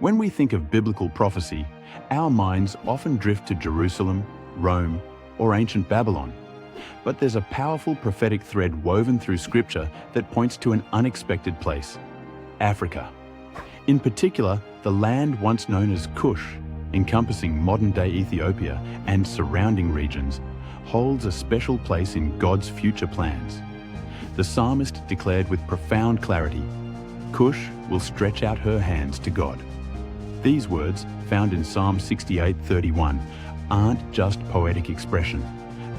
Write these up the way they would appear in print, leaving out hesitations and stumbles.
When we think of biblical prophecy, our minds often drift to Jerusalem, Rome, or ancient Babylon. But there's a powerful prophetic thread woven through Scripture that points to an unexpected place: Africa. In particular, the land once known as Cush, encompassing modern-day Ethiopia and surrounding regions, holds a special place in God's future plans. The psalmist declared with profound clarity, "Cush will stretch out her hands to God." These words, found in Psalm 68:31, aren't just poetic expression.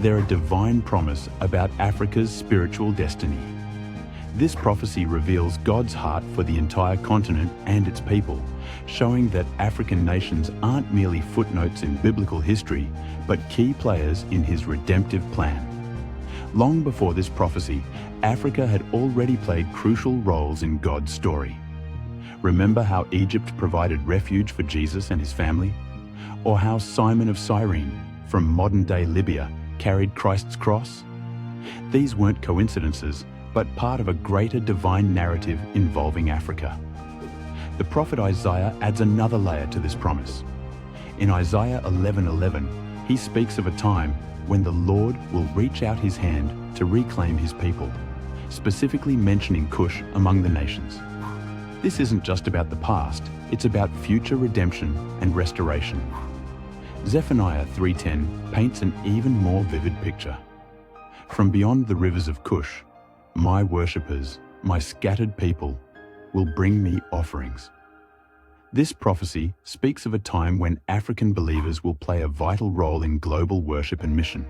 They're a divine promise about Africa's spiritual destiny. This prophecy reveals God's heart for the entire continent and its people, showing that African nations aren't merely footnotes in biblical history, but key players in His redemptive plan. Long before this prophecy, Africa had already played crucial roles in God's story. Remember how Egypt provided refuge for Jesus and His family? Or how Simon of Cyrene, from modern-day Libya, carried Christ's cross? These weren't coincidences, but part of a greater divine narrative involving Africa. The prophet Isaiah adds another layer to this promise. In Isaiah 11:11, he speaks of a time when the Lord will reach out His hand to reclaim His people, specifically mentioning Cush among the nations. This isn't just about the past, it's about future redemption and restoration. Zephaniah 3:10 paints an even more vivid picture. From beyond the rivers of Cush, my worshippers, my scattered people, will bring me offerings. This prophecy speaks of a time when African believers will play a vital role in global worship and mission.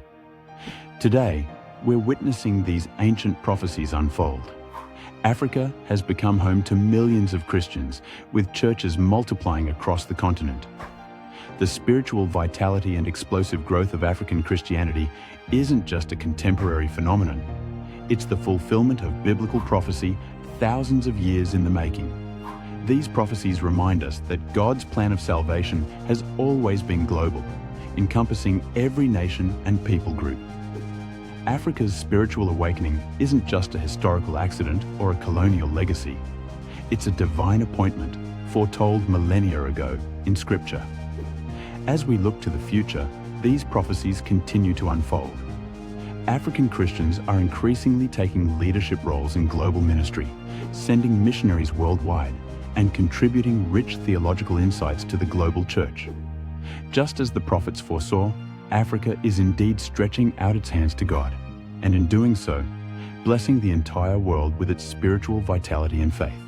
Today, we're witnessing these ancient prophecies unfold. Africa has become home to millions of Christians, with churches multiplying across the continent. The spiritual vitality and explosive growth of African Christianity isn't just a contemporary phenomenon. It's the fulfillment of biblical prophecy thousands of years in the making. These prophecies remind us that God's plan of salvation has always been global, encompassing every nation and people group. Africa's spiritual awakening isn't just a historical accident or a colonial legacy. It's a divine appointment foretold millennia ago in Scripture. As we look to the future, these prophecies continue to unfold. African Christians are increasingly taking leadership roles in global ministry, sending missionaries worldwide, and contributing rich theological insights to the global church. Just as the prophets foresaw, Africa is indeed stretching out its hands to God, and in doing so, blessing the entire world with its spiritual vitality and faith.